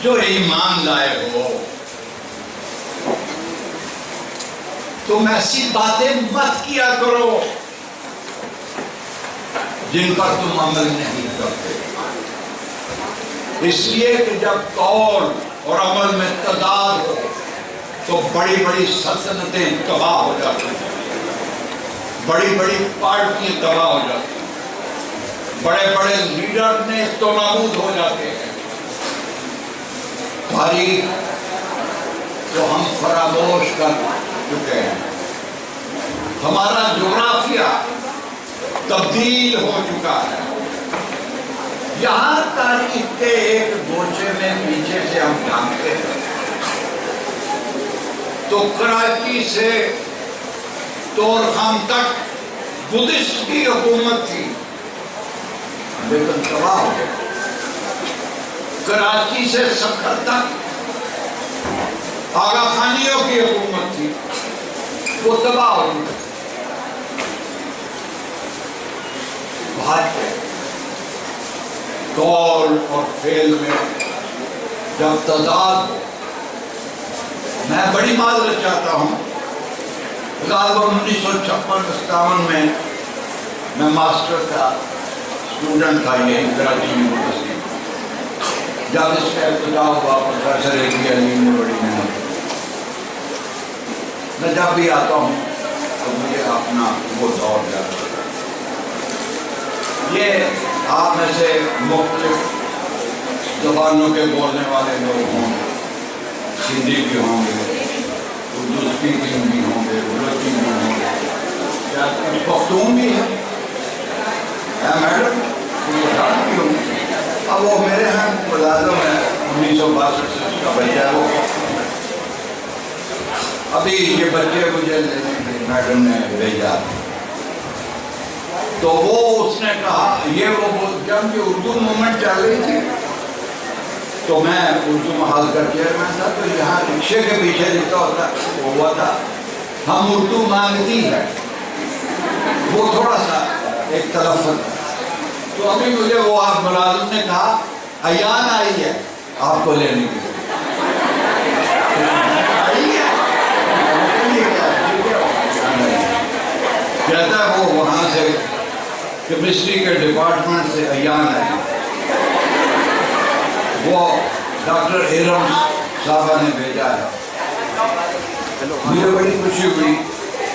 جو ایمان لائے ہو تم ایسی باتیں مت کیا کرو جن پر تم عمل نہیں کرتے، اس لیے کہ جب قول اور عمل میں تضاد ہو تو بڑی بڑی سلطنتیں تباہ ہو جاتی ہیں، بڑی بڑی پارٹیاں تباہ ہو جاتی ہیں، بڑے بڑے لیڈر نیست و نابود ہو جاتے ہیں۔ تاریخ کو ہم فراموش کر چکے ہیں، ہمارا جغرافیہ تبدیل ہو چکا ہے۔ یہاں تاریخ کے ایک گوچے میں پیچھے سے ہم جانتے ہیں تو کراچی سے طورخان تک بدھسٹ کی حکومت تھی، لیکن تباہ ہو گئی۔ کراچی سے سکھر تک آغا خانیوں کی حکومت تھی، وہ تباہ ہو گئی۔ بھاجپا قول اور فعل میں جب تضاد ہو، میں بڑی معذرت چاہتا ہوں، غالباً 1956-57 میں ماسٹر کا اسٹوڈنٹ تھا یہ کراچی یونیورسٹی، جب اس کا ابتدا ہوا پروفیسر علی نے بڑی محنت، میں جب بھی آتا ہوں تو مجھے اپنا وہ دور یاد ہے۔ یہ آپ میں سے مختلف زبانوں کے بولنے والے لوگ ہوں، ہندی بھی ہوں گے، اردو اسپیکنگ بھی ہوں گے، بلوچی بھی ہوں گے، کیا پختون بھی ہے میڈم؟ بھی ہوں گے۔ اب وہ میرے ہاں ملازم ہے، 1962 سے اس کا بچہ ہے، وہ ابھی یہ بچے مجھے لینے کے میڈم نے بھیجا، تو وہ اس نے کہا یہ وہ جب یہ اردو موومنٹ چل رہی تھی تو میں اردو محل کا چیئرمین تھا، تو یہاں رکشے کے پیچھے لکھا ہوتا وہ ہوا تھا ہم اردو مانگتی ہے، وہ تھوڑا سا ایک تلفظ، تو ابھی مجھے وہ آپ ملازم نے کہا ایان آئی ہے آپ کو لینے کے لیے، کہتا ہے وہ وہاں سے کیمسٹری کے ڈپارٹمنٹ سے ایان ہے، وہ ڈاکٹر ایرم صاحبہ نے بھیجا ہے۔ مجھے بڑی خوشی ہوئی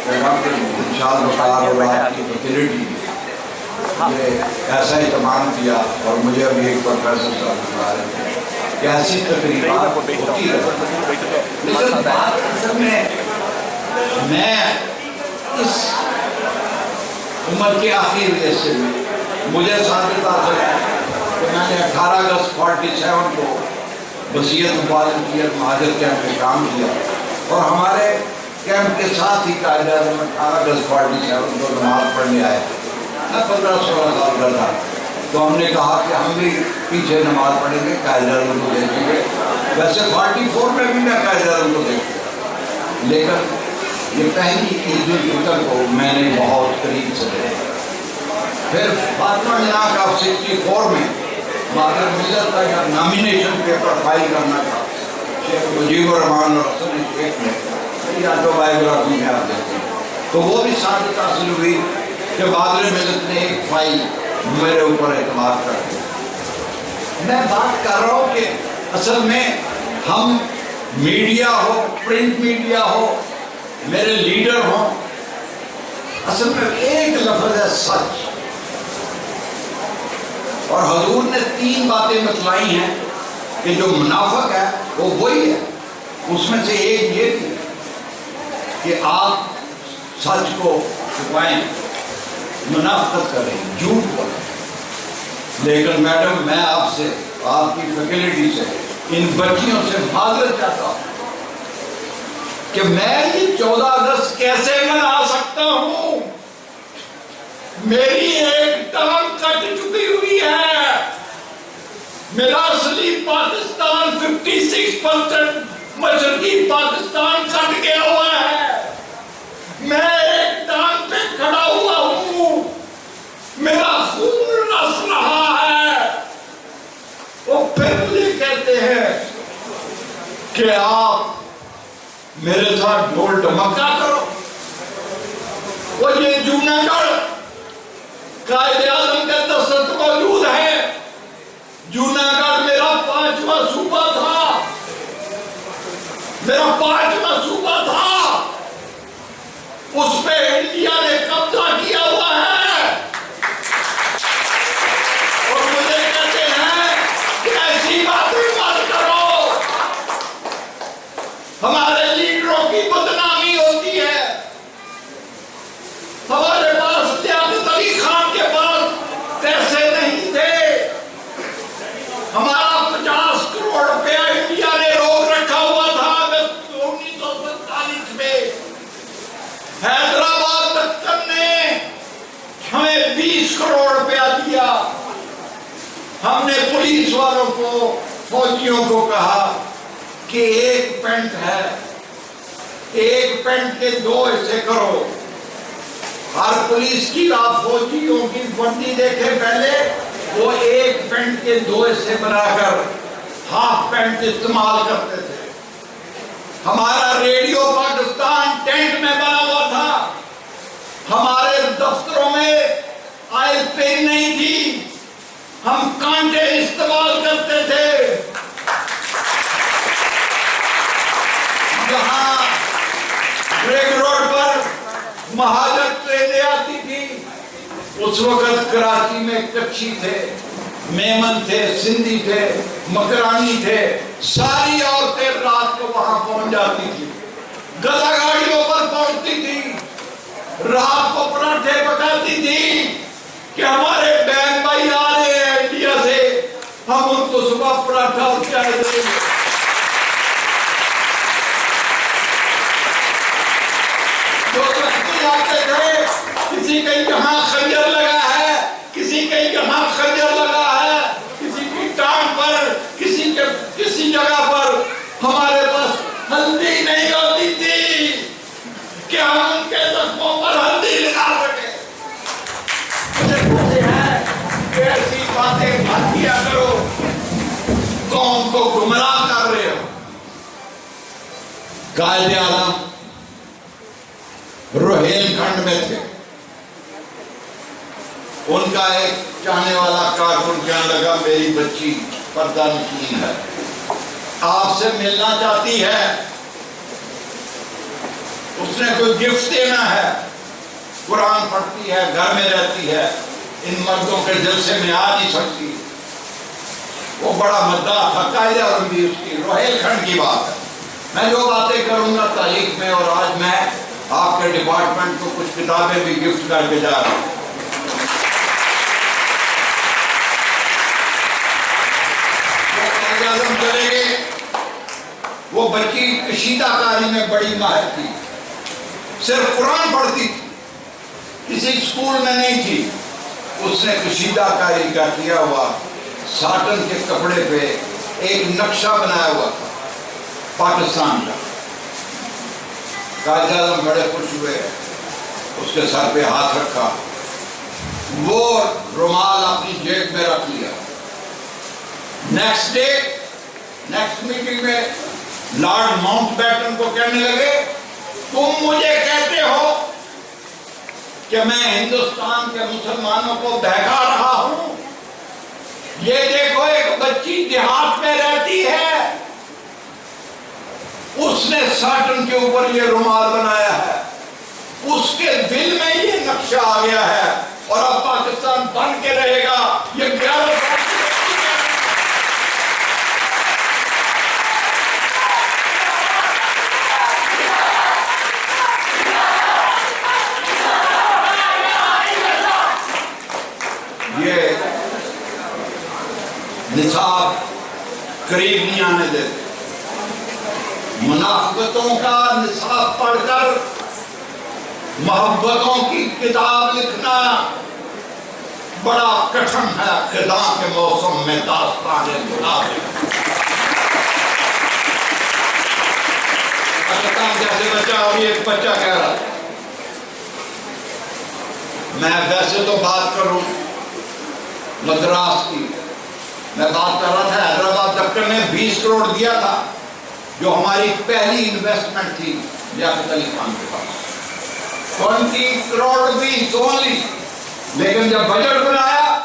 کہ ڈاکٹر انشاء وقار اور آپ کی فیکلٹی یہ ایسا اہتمام کیا، اور مجھے ابھی ایک پروفیسر صاحب بتا رہے تھے کہ ایسی تقریبات ہوتی ہے، لیکن بات اصل میں اس عمر کے آخر حصے میں مجھے ثابت حاصل ہے کہ میں نے 18 اگست 47 کو وصیت والدیت مہاجر کیمپ میں کام کیا، اور ہمارے کیمپ کے ساتھ ہی قائد اعظم 18 اگست 47 کو نماز پڑھنے آئے، میں 15-16 سال کا تھا، تو ہم نے کہا کہ ہم بھی پیچھے نماز پڑھیں گے، قائد اعظم کو دیکھیں گے۔ ویسے 44 میں بھی میں قائد اعظم کو دیکھتا، لیکن یہ پہلی عید الفطر کو میں نے بہت قریب سے دیکھا۔ پھر فاطمہ جناح کا 64 میں مادر ملت کا جب نامینیشن پیپر فائل کرنا تھا، شیخ مجیب الرحمان اور حسن شیخ نے میری آٹو بایوگرافی میں آپ دیکھتے ہیں، تو وہ بھی سعادت حاصل ہوئی کہ مادر ملت نے ایک فائل میرے اوپر اعتماد کر دیا۔ میں بات کر رہا ہوں کہ اصل میں ہم میڈیا ہو، پرنٹ میڈیا ہو، میرے لیڈر ہوں، اصل میں ایک لفظ ہے سچ، اور حضور نے 3 باتیں بتلائی ہیں کہ جو منافق ہے وہ وہی ہے، اس میں سے ایک یہ تھی کہ آپ سچ کو چھپائیں، منافقت کریں، جھوٹ بولیں۔ لیکن میڈم میں آپ سے، آپ کی فیکلٹی سے، ان بچیوں سے معذرت چاہتا ہوں کہ میں یہ 14 اگست کیسے منا سکتا ہوں؟ میری ایک ٹانگ کٹ چکی ہوئی ہے، میرا اصلی پاکستان 56% مشرقی پاکستان کٹ گیا ہوا ہے، میں ایک ٹانگ پہ کھڑا ہوا ہوں، میرا خون رس رہا ہے۔ وہ پھر مجھے کہتے ہیں کہ آپ میرے ساتھ ڈھول ڈھمکا کرو. وہ یہ جوناگڑھ قائد اعظم کا دستخط موجود ہے. جوناگڑھ میرا 5واں صوبہ تھا، میرا 5واں صوبہ تھا. اس پہ انڈیا نے قبضہ کیا ہوا ہے اور مجھے کہتے ہیں کہ ایسی باتیں مت کرو. ہمارے لیڈروں کی بدنامی ہوتی ہے. ہمارے پاس لیاقت علی خان کے پاس پیسے نہیں تھے. ہمارا 50 کروڑ روپیہ انڈیا نے روک رکھا ہوا تھا 1947 میں. حیدرآباد دفتر نے ہمیں 20 کروڑ روپیہ دیا. ہم نے پولیس والوں کو، فوجیوں کو کہا کہ ایک پینٹ ہے، ایک پینٹ کے 2 حصے کرو. ہر پولیس کی آپ فوجیوں کی وردی دیکھے پہلے، وہ ایک پینٹ کے 2 حصے بنا کر ہاف پینٹ استعمال کرتے تھے. ہمارا ریڈیو پاکستان ٹینٹ میں بنا ہوا تھا. ہمارے دفتروں میں آئل پین نہیں تھی، ہم کانٹے استعمال کرتے تھے. جہاں ریگ روڈ پر مہاجر ٹرینیں آتی تھی، اس وقت کراچی میں کچھی تھے، میمن تھے، سندھی تھے، مکرانی تھے. ساری عورتیں رات کو وہاں پہنچ جاتی تھی، گدا گاڑیوں پر پہنچتی تھی، رات کو پراٹھے پکاتی تھی کہ ہمارے بہن بھائی آ رہے ہیں انڈیا سے، ہم ان کو صبح پراٹھا اور چائے دیں گے. کسی کے یہاں خنجر لگا ہے، کسی کے یہاں خنجر لگا ہے، کسی کی ٹانگ پر، کسی جگہ پر. ہمارے پاس ہلدی نہیں ہوتی تھی کہ ہم ان کے زخموں پر ہلدی لگا سکیں. مجھے کہتے ہیں کہ ایسی باتیں مت کیا کرو، قوم کو گمراہ کر رہے ہو. قائد اعظم روہیل کھنڈ میں تھے. ان کا ایک چاہنے والا کارکن کہنے لگا میری بچی پردہ نشین ہے، آپ سے ملنا چاہتی ہے، اس نے کوئی گفٹ دینا ہے، قرآن پڑھتی ہے، گھر میں رہتی ہے، ان مردوں کے جلسے میں آ نہیں سکتی. وہ بڑا مداح تھا. قائد اعظم بھی اس کی روہیل کھنڈ کی بات ہے. میں جو باتیں کروں گا تاریخ میں، اور آج میں آپ کے ڈپارٹمنٹ کو کچھ کتابیں بھی گفٹ کر کے جا رہا ہوں. چلے گئے. وہ بچی کشیدہ کاری میں بڑی ماہر تھی، صرف قرآن پڑھتی تھی، کسی اسکول میں نہیں تھی. اس نے کشیدہ کاری کا کیا ہوا ساٹن کے کپڑے پہ ایک نقشہ بنایا ہوا تھا پاکستان کا. قائد اعظم بڑے خوش ہوئے، اس کے سر پہ ہاتھ رکھا، وہ رومال اپنی جیب میں رکھ لیا. نیکسٹ ڈے نیکسٹ میٹنگ میں لارڈ ماؤنٹ بیٹن کو کہنے لگے تم مجھے کہتے ہو کہ میں ہندوستان کے مسلمانوں کو بہکا رہا ہوں. یہ دیکھو ایک بچی دیہات میں رہتی ہے، اس نے ساٹن کے اوپر یہ رومال بنایا ہے، اس کے دل میں یہ نقشہ آ گیا ہے اور اب پاکستان بن کے رہے گا. یہ 11 سال نصاب قریب نہیں آنے دیتے. منافقتوں کا نصاب پڑھ کر محبتوں کی کتاب لکھنا بڑا کٹھن ہے. خزاں کے موسم میں داستان گلاب جیسے بچہ. ابھی ایک بچہ کہہ رہا تھا، میں ویسے تو بات کروں مدراس کی، میں بات کر رہا تھا حیدرآباد دفتر نے 20 کروڑ دیا تھا جو ہماری پہلی انویسٹمنٹ تھی لیاقت علی خان کے پاس 20 کروڑ روپیز اونلی. لیکن جب بجٹ بنایا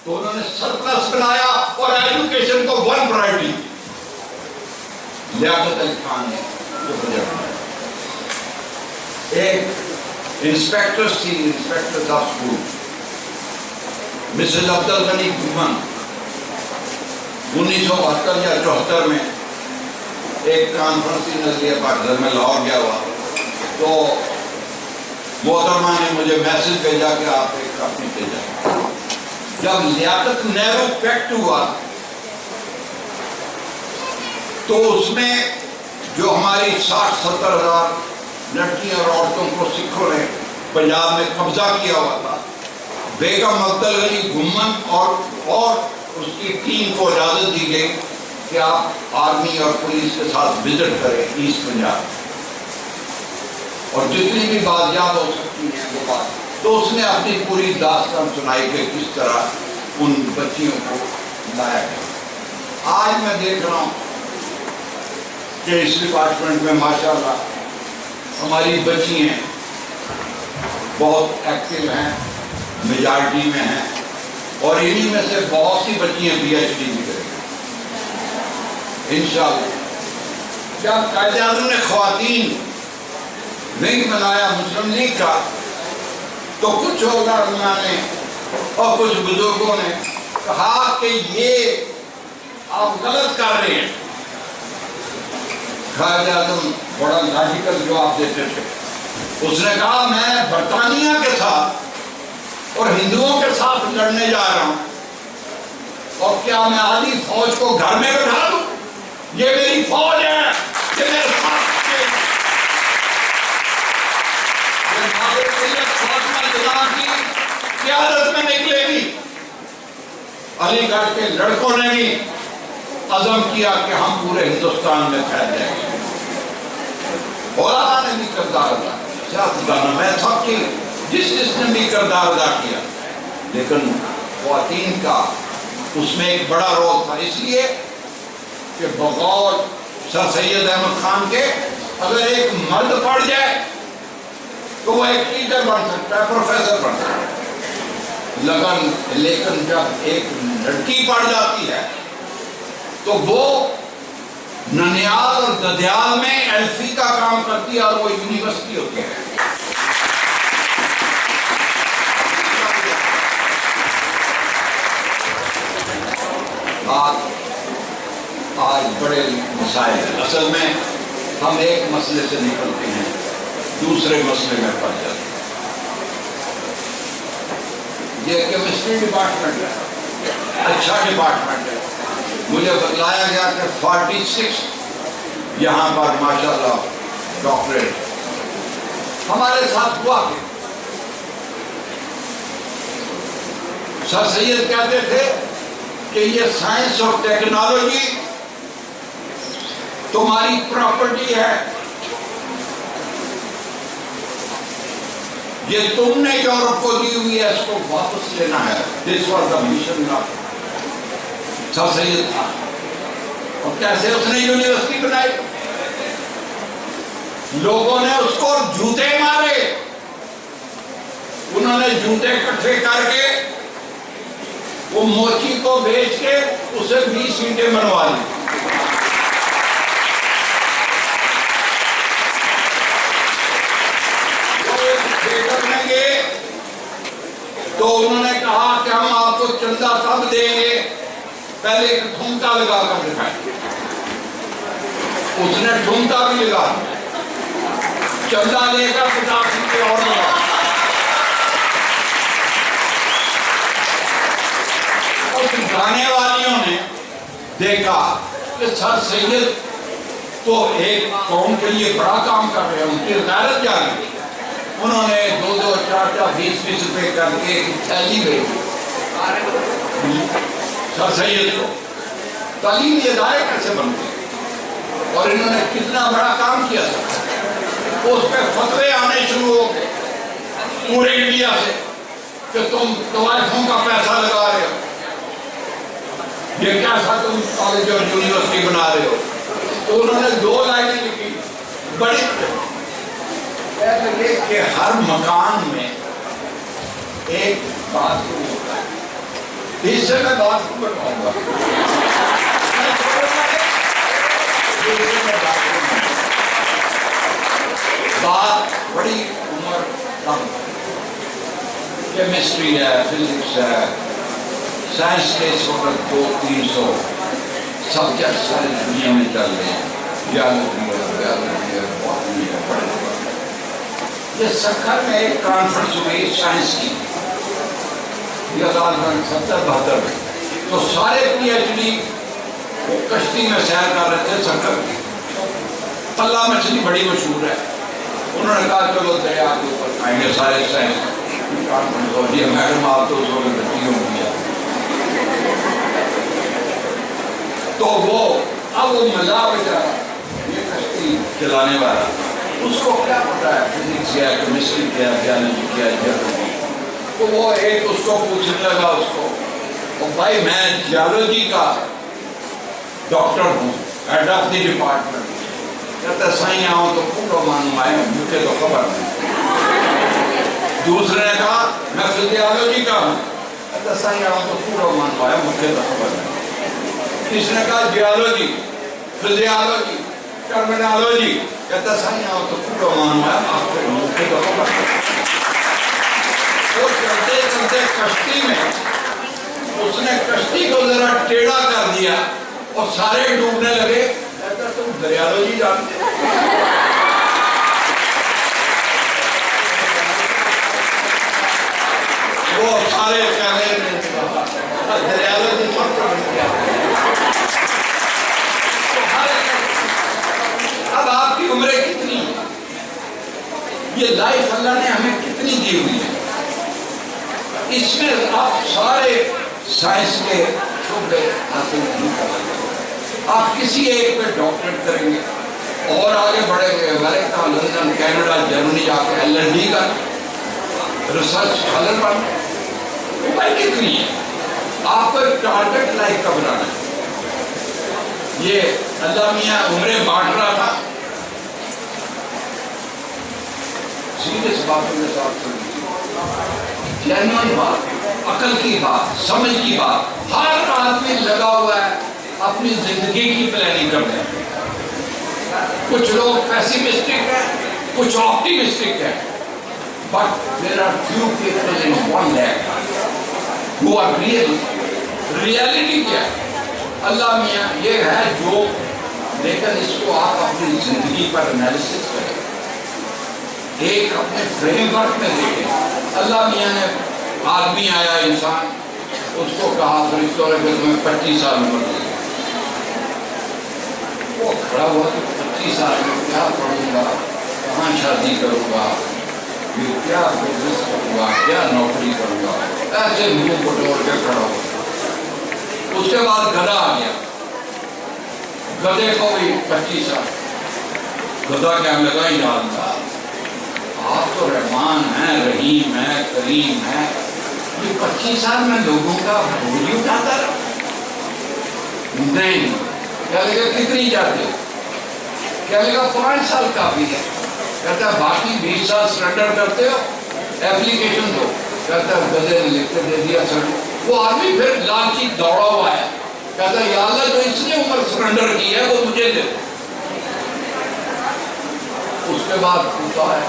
تو انہوں نے سرپلس بنایا اور ایجوکیشن کو 1 پرائرٹی. لیاقت علی خان نے جو بجٹ بنایا. ایک انسپیکٹر تھی، inspector of school Mrs Abdul Ghani گھمن. 1972 یا 74 میں ایک کانفرنسی نظریہ پاکستان میں لاہور گیا ہوا تو محترمہ نے مجھے میسج بھیجا کہ آپ ایک کاپی بھیجا. جب لیاقت نہرو فیکٹ ہوا تو اس میں جو ہماری 60-70 ہزار لڑکیاں اور عورتوں کو سکھوں نے پنجاب میں قبضہ کیا ہوا تھا، بیگم عبدالغنی گھمن اور اس کی ٹیم کو اجازت دی گئی کہ آپ آرمی اور پولیس کے ساتھ وزٹ کریں ایسٹ پنجاب اور جتنی بھی بات یاد ہو سکتی ہیں وہ بات. تو اس نے اپنی پوری داستان سنائی کہ کس طرح ان بچیوں کو لایا گیا. آج میں دیکھ رہا ہوں کہ اس ڈپارٹمنٹ میں ماشاءاللہ ہماری بچی ہیں بہت ایکٹیو ہیں، میجارٹی میں ہیں اور انہی میں سے بہت سی بچیاں پی ایچ ڈی بھی کریں انشاءاللہ. جب قائد اعظم نے خواتین ونگ بنایا مسلم لیگ کا تو کچھ علماء نے اور کچھ بزرگوں نے کہا کہ یہ آپ غلط کر رہے ہیں. قائد اعظم بڑا لاجیکل جواب دیتے تھے. اس نے کہا میں برطانیہ کے ساتھ اور ہندوؤں کے ساتھ لڑنے جا رہا ہوں اور کیا میں آدھی فوج کو گھر میں بٹھا دوں؟ یہ میری فوج ہے، یہ میرے ساتھ کی قیادت میں نکلے گی. علی گڑھ کے لڑکوں نے بھی عزم کیا کہ ہم پورے ہندوستان میں پھیل جائیں گے. علماء نے بھی کردار ادا کیا، سیاستدانوں میں سب کی جس نے بھی کردار ادا کیا، لیکن خواتین کا اس میں ایک بڑا رول تھا. اس لیے کہ بغور سر سید احمد خان کے اگر ایک مرد پڑھ جائے تو وہ ایک ٹیچر بن سکتا ہے، پروفیسر بن سکتا ہے. لیکن جب ایک لڑکی پڑھ جاتی ہے تو وہ ننیال اور ددیال میں ایلفی کا کام کرتی ہے اور وہ یونیورسٹی ہوتی ہے. آج بڑے مسائل ہیں. اصل میں ہم ایک مسئلے سے نکلتے ہیں دوسرے مسئلے میں پڑ جاتے ہیں. یہ کیمسٹری ڈپارٹمنٹ ہے، اچھا ڈپارٹمنٹ ہے. مجھے بتلایا گیا کہ 46 یہاں پر ماشاءاللہ ڈاکٹریٹ. ہمارے ساتھ ہوا کہ سر سید کہتے تھے کہ یہ سائنس اور ٹیکنالوجی تمہاری پراپرٹی ہے، یہ تم نے یورپ کو دی ہوئی ہے، اس کو واپس لینا ہے. This was the mission of sir Syed تھا. اور کیسے اس نے یونیورسٹی بنائی؟ لوگوں نے اس کو جوتے مارے، انہوں نے جوتے اکٹھے کر کے وہ موچی کو بیچ کے اسے 20 سیٹیں بنوا لی. تو انہوں نے کہا کہ ہم آپ کو چندہ کب دیں گے؟ پہلے ایک ٹھمکا لگا کر دکھائیں. اس نے ٹھمکا بھی لگا، چندہ لے کر 50 سیٹیں اور لگا. گانے والیوں نے دیکھا کہ سر سید تو ایک قوم کے لیے بڑا کام کر رہے ہیں، ان کی غیرت جاگی. انہوں نے 2-2, 4-4, 20-20 روپے کر کے ایک تھیلی بھیجی سر سید کو. تعلیمی ادارے کیسے بنتے اور انہوں نے کتنا بڑا کام کیا تھا. اس پہ فتوے آنے شروع ہو گئے پورے انڈیا سے کہ تم طوائفوں کا پیسہ لگا رہے ہو، یہ کیسا تم کالج اور یونیورسٹی بنا رہے ہو. تو انہوں نے 2 لائنیں لکھی بڑی، کہتے لگے کہ ہر مکان میں ایک باتھ روم ہوتا ہے، اس سے میں باتھ روم بنواؤں گا، بات بڑی عمر کم، کیمسٹری ہے، فزکس ہے، سائنس کے اس وقت 200-300 سبجیکٹ ساری دنیا میں چل رہے ہیں، بیالوجی ہے، باٹنی ہے، بڑے یہ سکھر میں ایک کانفرنس ہوئی سائنس کی 1970-72 میں، تو سارے پی ایچ ڈی کشتی میں سیر کر رہے تھے سکھر کی، پلہ مچھلی بڑی مشہور ہے، انہوں نے کہا چلو دریا کے اوپر آئیں گے سارے سائنس کانفرنس ہو جی میڈم آپ تو اس وقت بچی ہوں گی، تو وہ اب وہ مزہ بیچارہ یہ کشتی چلانے والا اس کو کیا پتا ہے فزکس کیا ہے، کیمسٹری کیا ہے، بیالوجی کیا ہے، جیولوجی، تو وہ ایک اس کو پوچھنے لگا اس کو بھائی میں جیولوجی کا ڈاکٹر ہوں، ہیڈ آف دی ڈپارٹمنٹ، کہتا سائیں آؤں تو پورا معلوم آئے مجھے تو خبر نہیں، دوسرے نے کہا میں فزیالوجی کا ہوں، کہتا سائیں آؤں تو پورا معلوم آئے مجھے تو خبر نہیں، اس نے کہا جیولوجی، فزیالوجی، ٹرمینالوجی، کہتا سائیں آؤں تو پورا معلوم آئے آپ کے مجھے تو خبر نہیں، وہ چلتے چلتے کشتی میں اس نے کشتی کو ذرا ٹیڑھا کر دیا اور سارے ڈوبنے لگے، کہتا تم دریالوجی جانتے وہ سارے کہنے دریالوجی اب آپ کی عمریں کتنی ہیں، یہ لائف اللہ نے ہمیں کتنی دی ہوئی ہے، اس میں آپ سارے سائنس کے شعبے حاصل نہیں کر سکتے، آپ کسی ایک پہ ڈاکٹریٹ کریں گے اور آگے بڑھیں گے، امریکہ، لندن، کینیڈا، جرمنی جا کے LLD کا ریسرچ اسکالر بن، عمر کتنی ہے، آپ کو ایک ٹارگٹ لائف کا بنانا ہے، یہ اللہ میاں عمریں بانٹ رہا تھا، سیریس باتوں کے ساتھ جینوئن بات، عقل کی بات، سمجھ کی بات، ہر آدمی لگا ہوا ہے اپنی زندگی کی پلاننگ کرنے میں، کچھ لوگ پیسیمسٹک ہیں، کچھ آپٹیمسٹک ہیں، but there are few people in one land who are real. Reality کیا ہے؟ اللہ میاں یہ ہے جو، لیکن اس کو آپ اپنی زندگی پر انالیسس کریں، ایک اپنے فریم ورک میں دیکھیں، اللہ میاں نے آدمی آیا انسان، اس کو کہا فرشتوں نے کہ تمہیں 25 سال عمر دے، وہ کھڑا ہوا کہ 25 سال میں کیا پڑھوں گا، کہاں شادی کروں گا، یہ کیا بزنس کروں گا، کیا نوکری کروں گا، ایسے منہ کو ڈور کے کھڑا ہوا، اس کے بعد گدھا آ گیا، گدھے کو بھی 25 سال، گدھا کیا لگا ہی ڈالتا، آپ تو رحمان ہیں، رحیم ہیں، کریم ہیں، یہ 25 سال میں لوگوں کا بوجھ اٹھاتا رہا، نہیں، کیا لگا کتنی جاتے ہو، کیا لگا 5 سال کافی ہے، کہتا ہے باقی 20 سال سرنڈر کرتے ہو، ایپلیکیشن دو، کہتا ہے گدھے نے لکھ کے دے دیا سرنڈر، وہ آدمی پھر لالچی دوڑا ہوا ہے، کہتا ہے یا اللہ جو اس نے عمر سرنڈر کی ہے وہ مجھے دے، اس کے بعد پوچھتا ہے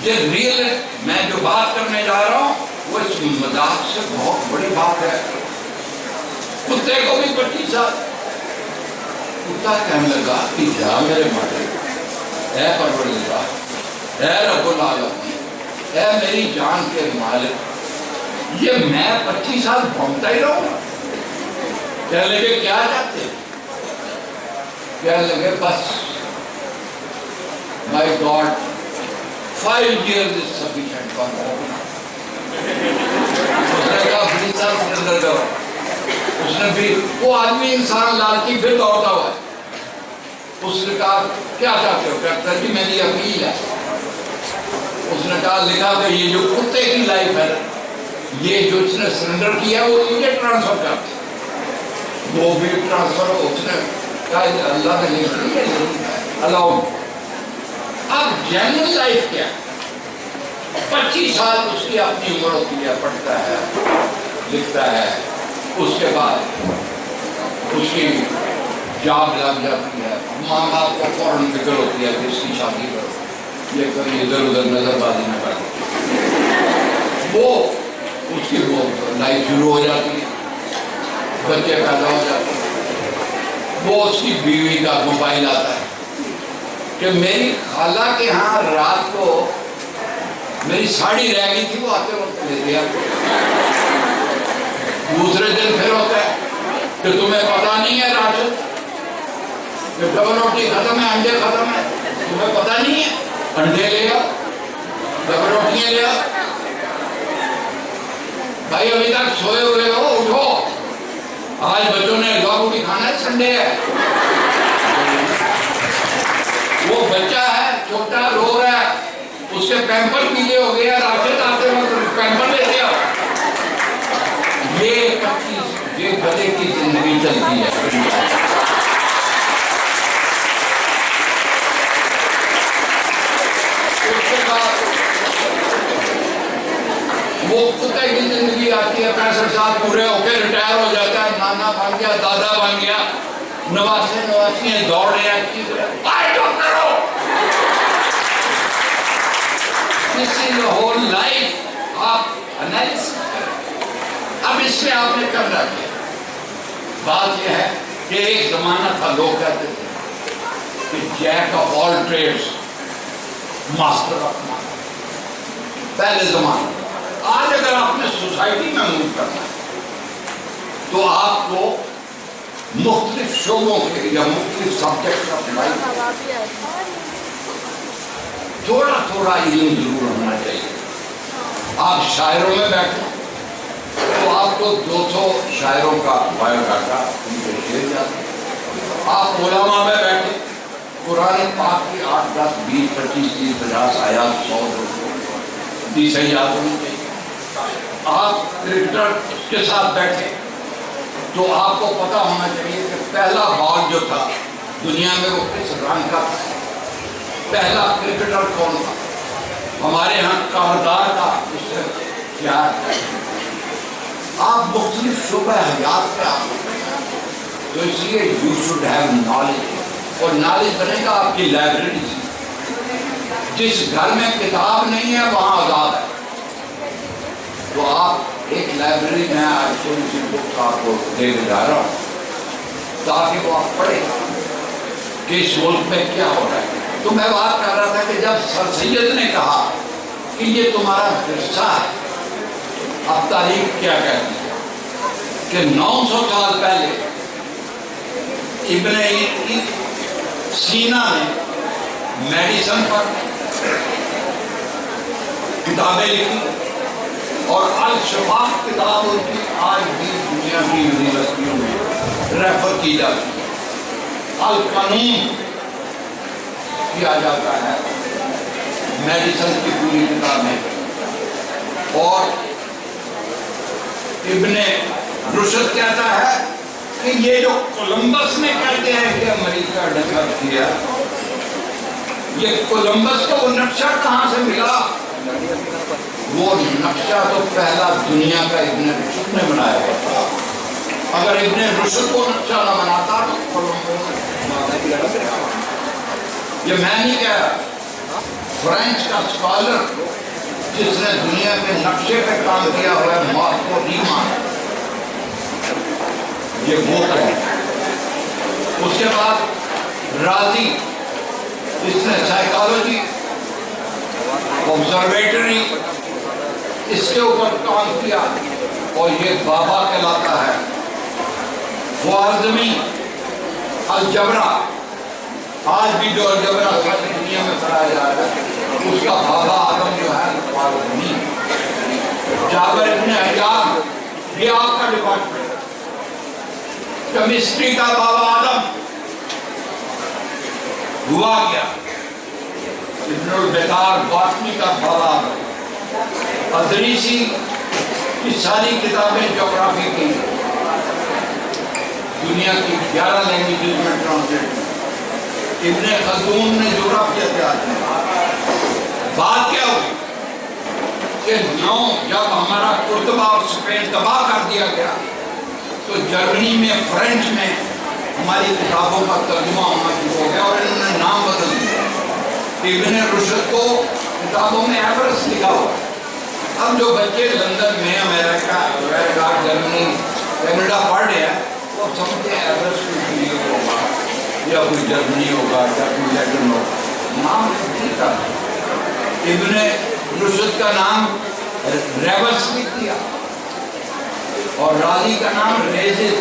یہ ریئل ہے، میں جو بات کرنے جا رہا ہوں وہ اس مذاق سے بہت بڑی بات ہے، کتے کو بھی 25 سال، کتا کہنے لگا کہ جا میرے مالک، اے پروردگار، اے رب العالمین، اے میری جان کے مالک، یہ میں 25 سال بھونکتا ہی رہوں گا، کہنے لگے کیا چاہتے، کہنے لگے بس my God 5 years is sufficient for me. اس نے کہا 20 سال سرنڈر کرو، اس نے بھی، وہ آدمی انسان لالچی پھر دوڑتا ہوا ہے، اس نے کہا کیا چاہتے ہو، کہتا ہے جی میری اپیل ہے، اس نے کہا لکھا کہ یہ جو کتے کی لائف ہے، یہ جو اس نے سرنڈر کیا وہ مجھے ٹرانسفر کرتے، وہ بھی ٹرانسفر اس نے کہا اللہ نے نہیں الاؤ. اب جنرل لائف کیا 25 سال اس کی اپنی عمر ہوتی ہے, پڑھتا ہے لکھتا ہے, اس کے بعد اس کی جاب لگ جاتی ہے, ماں باپ کو فوراً فکر ہوتی ہے کہ اس کی شادی کرو, یہ کبھی ادھر ادھر نظر بازی نہ کرے. وہ اس کی وہ لائف شروع ہو جاتی ہے, بچے پیدا ہو جاتے ہیں. وہ اس کی بیوی کا موبائل آتا ہے کہ میری خالہ کے ہاں رات کو میری ساڑی رہ گئی تھی, وہ آتے وقت لے دیا. دوسرے دن پھر ہوتا ہے کہ تمہیں پتا نہیں ہے راشد کہ ڈبل روٹی ختم ہے, انڈے ختم ہے, تمہیں پتا نہیں ہے, انڈے لے آؤ, ڈبل روٹیاں لے آؤ. بھائی ابھی تک سوئے ہوئے ہو, اٹھو, آج بچوں نے حلوا پوری کھانا ہے, سنڈے ہے. وہ بچہ ہے چھوٹا, رو رہا ہے, اس کے پیمپر پیلے ہو گیا, راشد آتے وقت پیمپر لے دیا. یہ گدے کی زندگی چلتی ہے. اس کے بعد وہ کتے کی زندگی آتی ہے, 65 سال پورے ہو کے ریٹائر ہو جاتا ہے, نانا بن گیا, دادا بن گیا, نواسے نواسیاں دوڑ رہے ہیں, آئے doctor who. This is the whole life. آپ انالیسس کریں. اب اس میں آپ نے کرنا کیا؟ بات یہ ہے کہ ایک زمانہ تھا لوگ کہتے تھے کہ Jack of all traits master of non. پہلے زمانے. آج اگر آپ نے سوسائٹی میں موو کرنا ہے تو آپ کو مختلف شعبوں کے یا مختلف سبجیکٹ آف لائف تھوڑا تھوڑا علم ضرور ہونا چاہیے. آپ شاعروں میں بیٹھیں تو آپ کو 200 شاعروں کا بایو ڈاٹا ان کے شعر جاتے ہیں. آپ علماء میں بیٹھیں, قرآن پاک کی 8, 10, 20, 25, 30, 50 آیات 100 بھی صحیح یاد ہونی چاہیے. آپ کرکٹر کے ساتھ بیٹھے تو آپ کو پتا ہونا چاہیے کہ پہلا بال جو تھا دنیا میں وہ کس رنگ کا تھا, پہلا کرکٹر کون تھا, ہمارے ہاں کاردار کا اس سے کیا ہے. آپ مختلف شعبہ حیات پہ آپ تو اس لیے یو شوڈ ہیو نالج, اور نالج بنے گا آپ کی لائبریری سے. جس گھر میں کتاب نہیں ہے وہاں عذاب ہے. تو آپ ایک لائبریری میں آج تھوڑی سی بک آپ کو دے کے جا رہا ہوں تاکہ وہ آپ پڑھیں کہ اس ملک میں کیا ہو رہا ہے. تو میں بات کر رہا تھا کہ جب سر سید نے کہا کہ یہ تمہارا ورثہ ہے, اب تاریخ کیا کہتی ہے کہ 900 سال پہلے ابن سینا نے میڈیسن پر کتابیں لکھی, اور الشفاء کتاب ان کی آج بھی دنیا کی یونیورسٹیوں میں ریفر کی جاتی ہے. القانون کیا جاتا ہے میڈیسن کی پوری کتابیں. اور ابن رشد کہتا ہے کہ یہ جو کولمبس نے کہتے ہیں کہ امریکہ ڈسکور کیا, یہ کولمبس کو وہ نقشہ کہاں سے ملا؟ وہ نقشہ تو پہلا دنیا کا ابن رشد نے بنایا ہوا تھا. اگر ابن رشد کو نقشہ نہ بناتا تو کولمبس, یہ میں نہیں کہہ رہا, فرینچ کا اسکالر جس نے دنیا کے نقشے پہ کام کیا ہوا ہے مارکو ریمان, یہ وہ ہے. اس کے بعد رازی جس نے سائیکالوجی آبزرویٹری اس کے اوپر کام کیا, اور یہ بابا کہلاتا ہے. خوارزمی الجبرا, آج بھی جو الجبرا ساری دنیا میں پڑھایا جا رہا ہے اس کا بابا آدم جو ہے خوارزمی. جابر ابن حیان یہ آپ کا ڈپارٹمنٹ. کیمسٹری کا بابا آدم ہوا کیا, ابن البتار باٹنی کا بابا آدم. ادریسی کی ساری کتابیں جغرافی کی, دنیا کی 11 لینگویجز میں ٹرانسلیٹ. ابن خلدون نے جغرافیہ تیار کیا. بات کیا ہوئی کہ جب ہمارا قرطبہ اور اسپین تباہ کر دیا گیا تو جرمنی میں فرینچ میں ہماری کتابوں کا ترجمہ ہونا شروع ہو گیا اور انہوں نے نام بدل دیا. ابن رشد کو کتابوں میں ایورسٹ لکھا ہوا. اب جو بچے لندن میں امریکہ جرمنی کینیڈا پڑھ رہے ہیں وہ سمجھتے ہیں ایورسٹ کوئی ہوگا یا کوئی جرمنی ہوگا یا کوئی لیٹن ہوگا. نام نہیں تھا. ابن رشد کا نام ریوس لکھ دیا اور راضی کا نام ریزز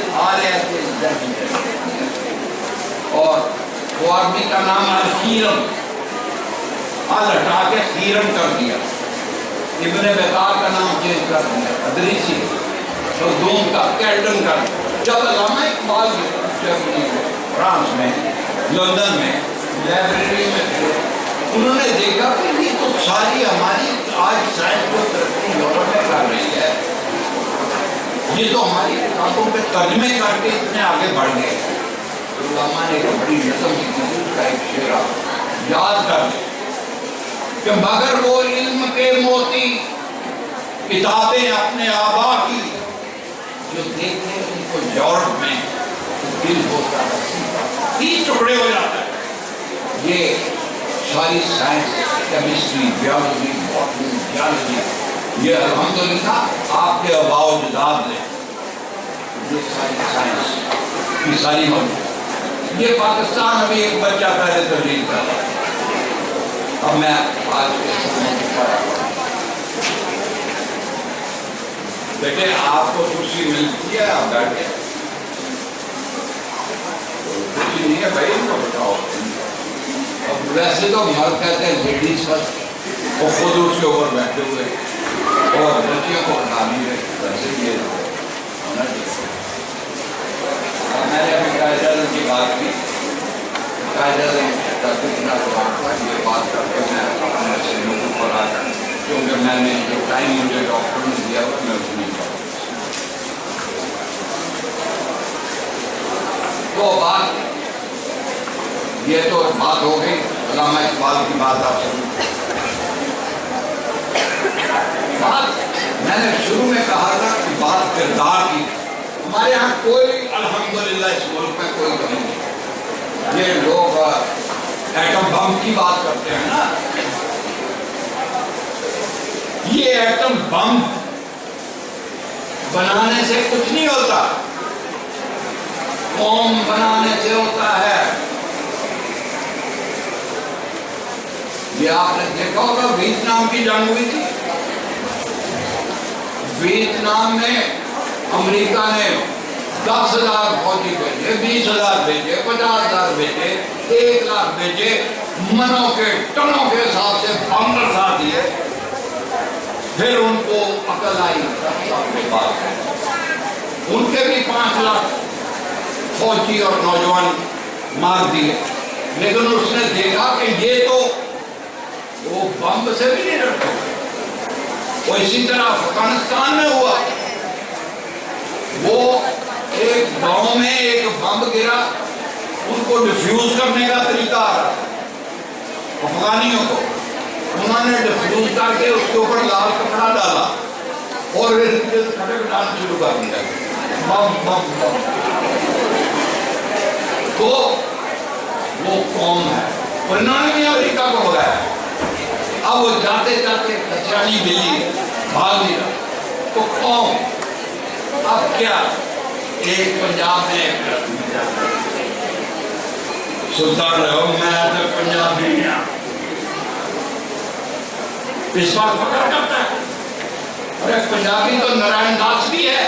اور خواربی کا نام الخیرم ہٹا کے خیرم کر دیا. ابن بطار کا نام چینج کر دیا ادریسی. خلدون کا کیلٹن کر دیا. جب علامہ اقبال جرمنی میں فرانس میں لندن میں لائبریری میں تھے انہوں نے دیکھا کہ یہ تو ساری ہماری آج سائنس کو ترقی یورپ میں کر رہی ہے. یہ تو ہماری کتابوں پہ ترجمے کر کے اتنے آگے بڑھ گئے. علامہ نے ایک بڑی نظم کی اس کا ایک شعر یاد کر لیا کہ مگر وہ علم کے موتی کتابیں اپنے آبا کی جو دیکھتے ان کو یورپ میں دل ہوتا ہے 30 ٹکڑے ہو جاتا ہے. یہ ساری science chemistry biology botany geology یہ الحمدللہ آپ کے آباء و اجداد نے یہ ساری سائنس کی ساری موجود. یہ پاکستان ابھی ایک بچہ پہلے تبدیل کر رہا ہے. اب میں آج کے سامنے بیٹے آپ کو کرسی ملتی ہے آپ بیٹھے کرسی نہیں ہے بھائی ان کو بتاؤ. اب ویسے تو مرد کہتے ہیں لیڈیز فرسٹ وہ خود اس کے اوپر بیٹھے ہوئے اور بچیوں کو ہٹا نہیں رہے. ویسے یہ ہونا چاہیے. میں نے ابھی قائد اعظم کی بات کی. قائد اعظم یہ بات کر کے میں اپنے سے لوگوں پر آ کر کیونکہ میں نے جو ٹائم مجھے ڈاکٹر نے دیا ہوا میں اس نہیں کروں. تو بات یہ تو بات ہو گئی علامہ اقبال کی بات آپ سے. بات میں نے شروع میں کہا تھا کہ بات کردار کی. ہمارے یہاں کوئی الحمدللہ اس ملک میں کوئی کمی نہیں. یہ لوگ ایٹم بم کی بات کرتے ہیں نا. یہ ایٹم بم بنانے سے کچھ نہیں ہوتا. قوم بنانے سے ہوتا ہے. یہ آپ نے دیکھا ہوگا ویتنام کی جنگ ہوئی تھی. ویتنام میں امریکہ نے 10,000 فوجی بھیجے 20,000 بھیجے 50,000 بھیجے 1,00,000 بھیجے منوں کے ٹنوں کے حساب سے بم برسا دیے. پھر ان کو عقل آئی 10 سال کے بعد ان کے بھی 5 لاکھ فوجی اور نوجوان مار دیے. لیکن اس نے دیکھا کہ یہ تو وہ بم سے بھی نہیں ڈرتے. وہ اسی طرح افغانستان میں ہوا. وہ ایک گاؤں میں ایک بم گرا ان کو ڈیفیوز کرنے کا طریقہ آ رہا افغانیوں کو. انہوں نے ڈیفیوز کر کے اس کے اوپر لال کپڑا ڈالا اور کھٹک ڈالنا شروع کر دیا. بم بم بم. تو وہ قوم ہے. انہوں نے امریکہ کو بلایا. اب وہ جاتے جاتے کچرانی بلی بھاگ نہیں رہا. تو قوم اب کیا ایک پنجاب میں ایک سلطان رہے ہو میں تو پنجابی ہوں. اس بات فکر کرتا ہے. ارے پنجابی تو نارائن داس بھی ہے.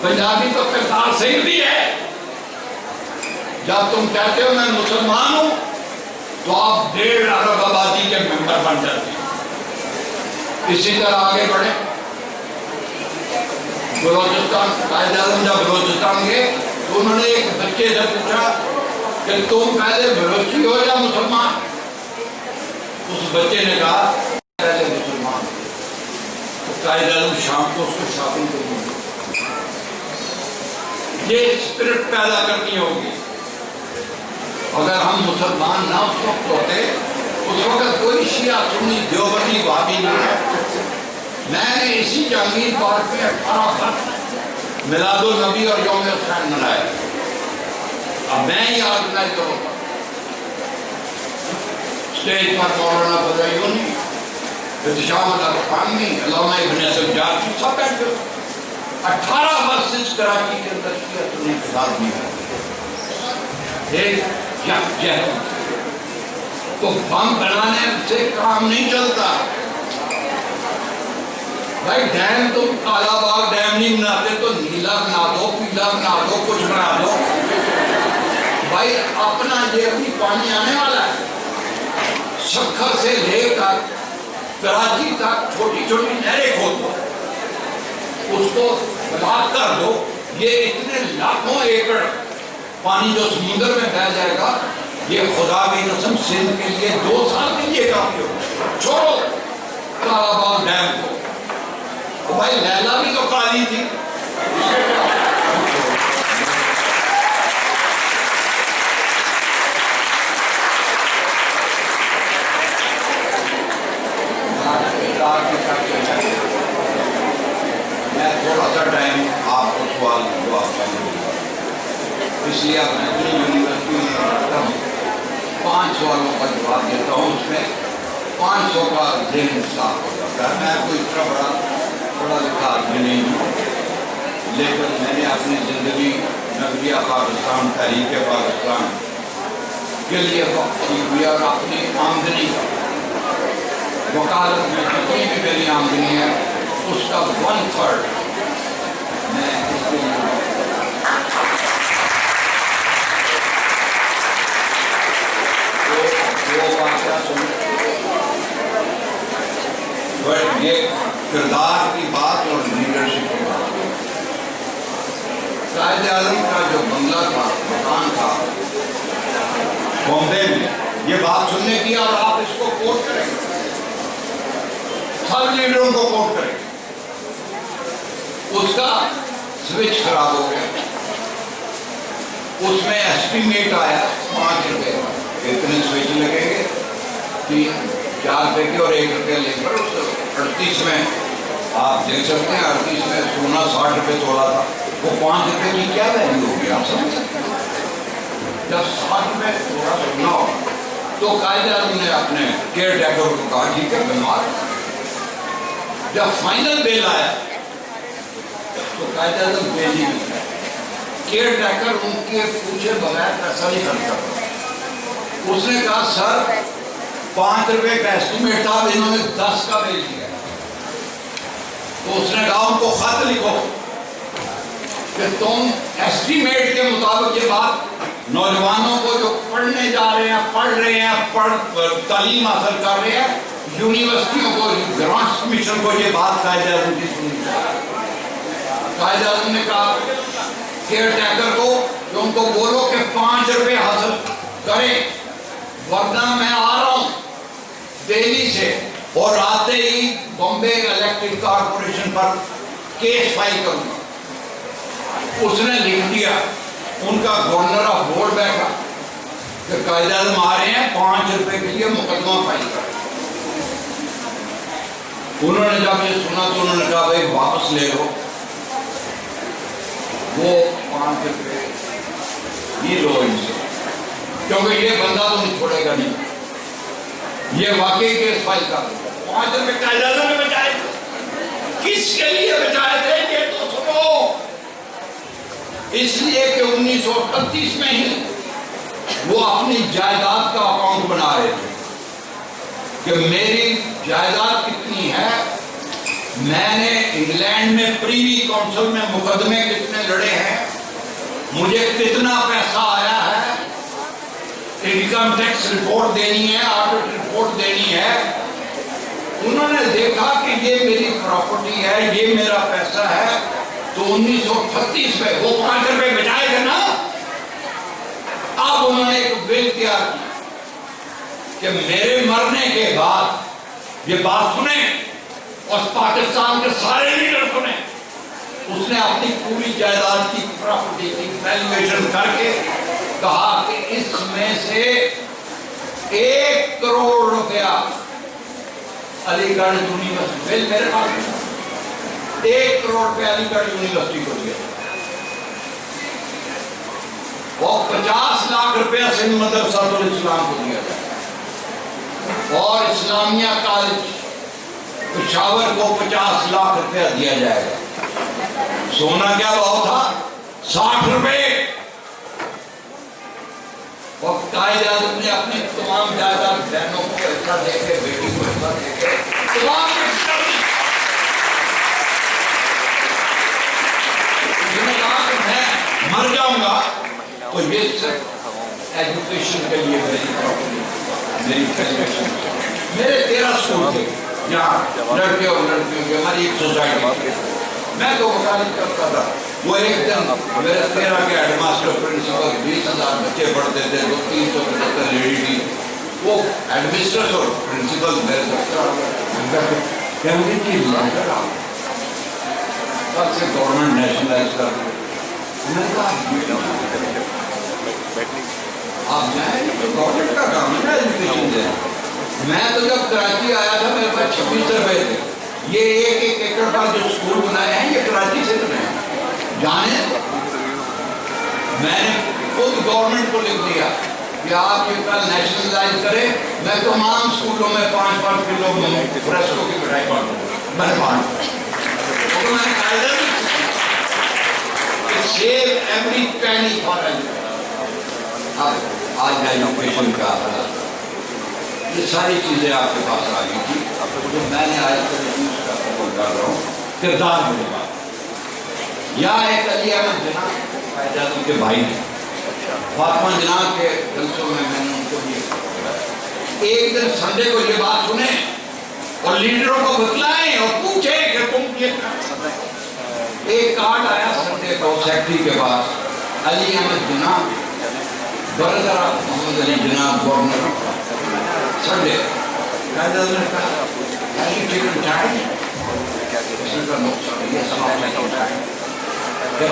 پنجابی تو کرتار سنگھ بھی ہے. جب تم کہتے ہو میں مسلمان ہوں تو آپ 1.5 ارب آبادی کے ممبر بن جاتے ہیں. اسی طرح آگے بڑھے. بلوچستان قائد اعظم جب بلوچستان گئے تو انہوں نے ایک بچے سے پوچھا کہ تم پہلے بلوچی ہو یا مسلمان. اس بچے نے کہا پہلے مسلمان. تو قائد اعظم شام کو اس کو شاپنگ کو یہ اسپرٹ پیدا کرنی ہوگی. اگر ہم مسلمان نہ اس وقت ہوتے، اس وقت کوئی شیعہ سنی دیوبندی وہابی نہیں ہے. میں نے اسی جہانگیر پارک میں 18 برس میلاد النبی اور یوم حسین منائے. اب میں ہی آرگنائزر ہوتا. اسٹیج پر مولانا بدعیونی، احتشام الرحمانی، علامہ ابن سجاد سب بیٹھے. 18 برس اس کراچی کے اندر شیعہ سنی کے ساتھ نہیں ہے. ایک جہل تو بم بنانے سے کام نہیں چلتا. بھائی ڈیم تم کالا باغ ڈیم نہیں بناتے تو نیلا بنا دو، پیلا بنا دو، کچھ بنا دو. بھائی اپنا یہ ابھی پانی آنے والا ہے. سکھر سے لے کر کراچی تک چھوٹی چھوٹی نہریں کھول دو، اس کو بلاک کر دو. یہ اتنے لاکھوں ایکڑ پانی جو سمندر میں بہ جائے گا، یہ خدا کی قسم سندھ کے لیے 2 سال کے لیے کافی ہو. چھوڑو کالا باغ ڈیم کو. بھائی لیلا بھی تو کالی تھی. میں تھوڑا سا ٹائم آپ کو سوال جواب کروں گا، اس لیے میں اپنی یونیورسٹی میں پڑھتا ہوں. 5 سوالوں کا جواب دیتا ہوں، اس میں 500 کا ذہن صاف ہو جاتا ہے. میں کوئی اتنا بڑا لکھا آدمی نہیں ہوں، لیکن میں نے اپنی زندگی نظریہ پاکستان، تحریک پاکستان کے لیے وقت کی ہوئی اور اپنی آمدنی کا وکالت میں جتنی بھی میری آمدنی ہے اس کا 1/3 میں اس کے لیے وہ واقعہ سن. یہ کردار کی بات اور لیڈرشپ کی بات. قائد اعظم کا جو بنگلہ تھا، مکان تھا بامبے میں، یہ بات سننے کی اور آپ اس کو کوٹ کریں، سب لیڈروں کو کوٹ کریں. اس کا سوئچ خراب ہو گیا. اس میں ایسٹیمیٹ آیا 5 روپے کا، اتنے سوئچ لگیں گے 4 روپے کے اور 1 روپے لے کر. 38 میں آپ دیکھ سکتے ہیں 38 میں سونا 60 روپے تولا تھا. وہ 5 روپے کی کیا ویلیو ہوگی آپ سمجھ سکتے ہیں. جب 60 روپے تھوڑا سونا ہو تو قائد اعظم نے اپنے کیئر ٹیکر کو کہا ٹھیک ہے بیمار. جب فائنل بیل آیا تو قائد اعظم بیل ہی نہیں گیا. کیئر ٹیکر ان کے پوچھے بغیر پیسہ نہیں خرچ کرتا. اس نے کہا سر 5 روپے کا ایسٹیمیٹ تھا، انہوں نے 10 کا بیچ دیا. تو اس نے کہا ان کو خط لکھو کہ تم ایسٹیمیٹ کے مطابق یہ بات نوجوانوں کو جو پڑھنے جا رہے ہیں، پڑھ رہے ہیں، تعلیم حاصل کر رہے ہیں، یونیورسٹیوں کو، گرانٹس کمیشن کو یہ بات قائد اعظم کی سنی. قائد اعظم نے کہا کیئر ٹیکر کو کہ ان کو بولو کہ 5 روپے حاصل کریں، ورنہ میں آ رہا ہوں دہلی سے اور آتے ہی بامبے الیکٹرک کارپوریشن پر کیس فائل کروں گا. اس نے لکھ دیا. ان کا گورنر آف بورڈ بیٹھا کہ قائد اعظم آ رہے ہیں، 5 روپے کے لیے مقدمہ فائل کر. انہوں نے جب یہ سنا تو انہوں نے کہا بھائی واپس لے لو وہ 5 روپے یہ لو ان سے، کیونکہ یہ بندہ تو نہیں چھوڑے گا نہیں. یہ واقعی کیس فائل کر دو. 5 روپے قائد اعظم نے بچائے تھے. کس کے لیے بچائے تھے یہ تو سنو. اس لیے کہ 1938 میں ہی وہ اپنی جائیداد کا اکاؤنٹ بنا رہے تھے کہ میری جائیداد کتنی ہے، میں نے انگلینڈ میں پریوی کونسل میں مقدمے کتنے لڑے ہیں، مجھے کتنا پیسہ آیا ہے، انکم ٹیکس رپورٹ دینی ہے، آڈٹ رپورٹ دینی ہے. انہوں نے دیکھا کہ یہ میری پراپرٹی ہے، یہ میرا پیسہ ہے. تو 1938 میں وہ 5 روپے بچائے تھے نا. اب انہوں نے ایک بل تیار کی کہ میرے مرنے کے بعد یہ بات سنیں اور پاکستان کے سارے لیڈر سنیں اس نے اپنی پوری جائیداد کی پراپرٹی کی ویلیویشن کر کے کہا کہ اس میں سے 1 کروڑ روپیہ علی گڑھ یونیورسٹی، بل میرے پاس 1 کروڑ روپیہ علی گڑھ یونیورسٹی کو دیا اور 50 لاکھ روپیہ سندھ مدرسہ الاسلام کو دیا جائے اور اسلامیہ کالج پشاور کو 50 لاکھ روپیہ دیا جائے گا۔ سونا کیا بھاؤ تھا؟ 60 روپے۔ اور قائد اعظم نے اپنی تمام جائیداد بہنوں کو ایسا دے کے، بیٹی کو ایسا دے کے، تمام کہا کہ میں مر جاؤں گا تو یہ صرف ایجوکیشن کے لیے میری فیسلیشن، میرے 13 اسکول تھے یہاں لڑکے اور لڑکیوں کی ہماری ایک سوسائٹی، میں تو وکالت کرتا تھا۔ وہ ایک دن میرے 13 کے ہیڈ ماسٹر پرنسپل 20,000 بچے پڑھتے تھے، 200-375 لیڈی تھی، وہ ایڈمنسٹریٹر اور پرنسپل میرے دفتر کہ مجھے چیز لانکر آپ کل سے گورنمنٹ نیشنلائز کر دیں۔ میں نے کہا آپ جائیں تو گورنمنٹ کا کام ہے ایجوکیشن دیں۔ میں تو جب کراچی آیا تھا میرے پاس 26 روپے تھے۔ یہ 1 ایکڑ پر جو اسکول بنائے ہیں یہ کراچی سے بنائے ہیں۔ جانے میں نے خود گورنمنٹ کو لکھ دیا کہ آپ یہ کل نیشنلائز کریں، میں تمام اسکولوں میں 5-5 کلو فریسکو کی مٹھائی بنواؤں تو میں نے قاعدہ کہ سیو ایوری پینی فار ایجوکیشن۔ اب آج ایجوکیشن کا یہ ساری چیزیں آپ کے پاس آ گئی تھی جو میں نے آج تک یوز کا قبول کر رہا ہوں۔ کردار میرے بات یا ایک علی احمد جناح قائد اعظم کے بھائی ہیں، فاطمہ جناح کے جلسوں میں نے ان کو یہ ایک دن سنڈے کو یہ بات سنیں اور لیڈروں کو بتلائیں اور پوچھیں کہ تم یہ ایک کارڈ آیا سنڈے کو سیکٹری کے پاس، علی احمد جناح برادر محمد علی جناح گورنر سنڈے۔ قائد اعظم نے کہا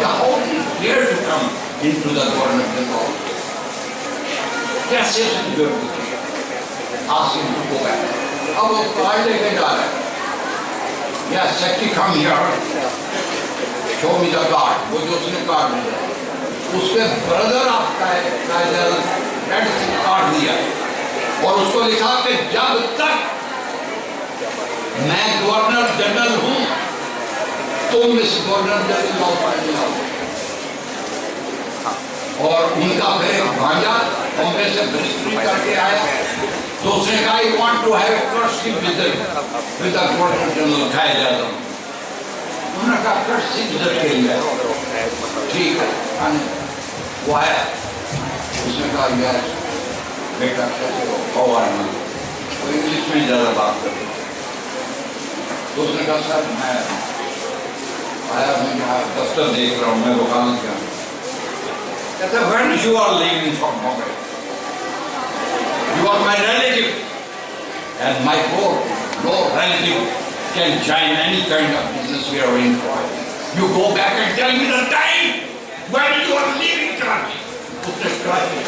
how did he dare to come into the government and all? کیسے سنجھو ask him to go back. اب وہ کارڈ لے کے جا رہا ہے۔ Yeah, secretary come here. Show me the card. وہ جو اس نے کارڈ لیا اس کے برادر آپ کا قائد اعظم ریڈ سے کارڈ دیا اور اس کو لکھا کہ جب تک میں گورنر جنرل ہوں تم اس گورنر جنرل آف انڈیا اور ان کا پھر بھانجا بامبے سے برسٹری کر کے آیا تو اس نے کہا I want to have a courtesy visit with the governor general Quaid Azam. انہوں نے کہا courtesy visit کے لیے ٹھیک ہے وہ آیا، اس نے کہا یس بیٹا کیسے ہو، how are you؟ وہ انگلش میں زیادہ بات کرتے تو اس نے کہا سر میں آیا ہوں یہاں دفتر دیکھ رہا ہوں، میں وکالت کیا ہوں۔ کہتا ہے when you are leaving from Bombay you are my relative and my no relative can join any kind of business we are in for. You go back and tell me the time when you are leaving Karachi. اس نے کراچی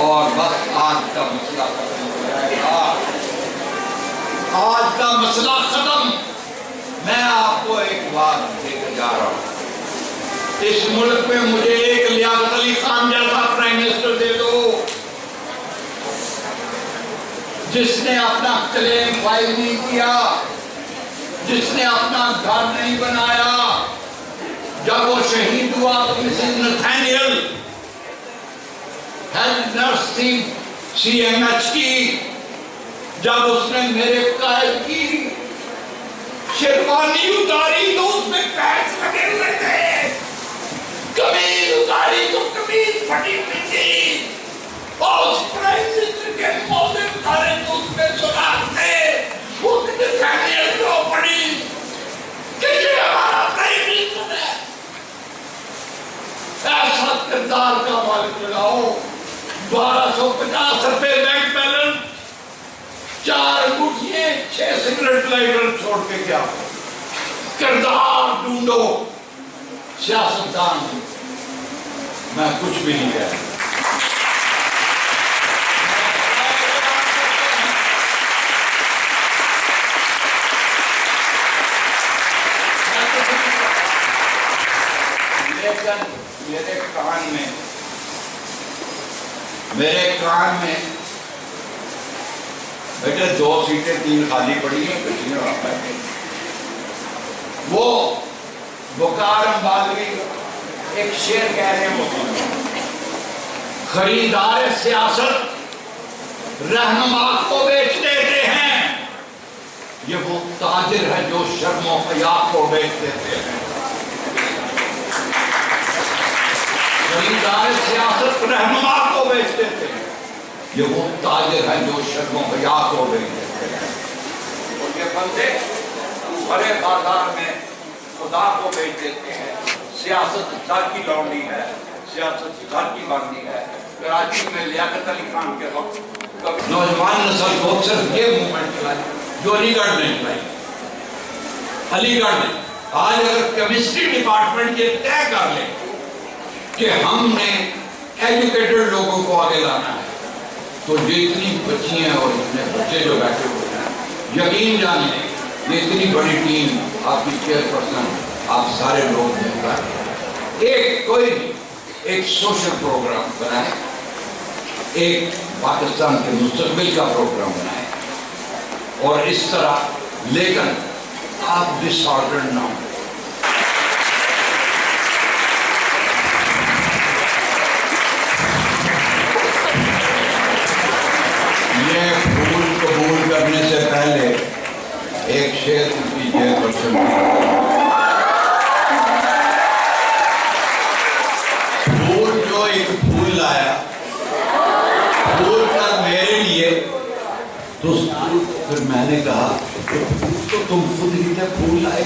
اور بس آج کا مسئلہ ختم ہو جائے گا۔ آج کا مسئلہ ختم۔ میں آپ کو ایک بات دے کے جا رہا ہوں، اس ملک میں مجھے ایک لیاقت علی خان جیسا پرائم منسٹر دے دو جس نے اپنا کلیم فائل نہیں کیا، جس نے اپنا گھر نہیں بنایا۔ جب وہ شہید ہوا تو مسز نتھینیل ہیڈ نرس تھی CMH کی، جب اس نے میرے قائد کی شیروانی اتاری تو اس میں پیچ لگے ہوئے تھے، قمیض اتاری تو قمیض پھٹی ہوئی تھی، اور اس پرائم منسٹر کے موزے اتارے تو اس میں سراغ تھے۔ وہ نتھینیل کو پڑی کہ یہ ہمارا پرائم منسٹر ہے۔ ایسا کردار کا مالک لگاؤ، 1250 روپے بینک بیلنس، 4 انگوٹھیاں 6 سگریٹ لائٹر چھوڑ کے کیا کردار ڈھونڈو سیاستدان. میں کچھ بھی نہیں کہہ. لیکن میرے کان میں بیٹے 2 سیٹیں 3 خالی پڑی ہیں کچھ نہیں. وہ بکار امبالوی ایک شعر کہہ رہے ہیں, خریدار سیاست رہنما کو بیچ دیتے ہیں, یہ وہ تاجر ہے جو شرم و حیا کو بیچ دیتے ہیں. خریدار سیاست رہنما کو بیچ دیتے ہیں, یہ وہ تاجر ہے جو شرم و حیا کو بیچ دیتے ہیں. اور یہ بندے بڑے بازار میں خدا کو بیچ دیتے ہیں. سیاست گھر کی لونڈی ہے, سیاست گھر کی بندی ہے. کراچی میں لیاقت علی خان کے وقت نوجوان نسل کو صرف یہ موومنٹ چلائی جو علی گڑھ نے چلائی. علی گڑھ نے آج اگر کیمسٹری ڈپارٹمنٹ یہ طے کر لے کہ ہم نے ایجوکیٹڈ لوگوں کو آگے لانا ہے, تو یہ اتنی بچیاں اور اتنے بچے جو بیٹھے ہوئے ہیں, یقین جانیں یہ اتنی بڑی ٹیم آپ کی چیئرپرسن آپ سارے لوگ مل کر ایک کوئی بھی ایک سوشل پروگرام بنائیں, ایک پاکستان کے مستقبل کا پروگرام بنائیں, اور اس طرح. لیکن آپ ڈس آرڈر نہ ہوں. یہ پھول قبول کرنے سے پہلے ایک شعر کیجیے پر پھول جو ایک پھول لایا پھول کر میرے لیے, تو پھر میں نے کہا تو تم خود ہی پھول لائے.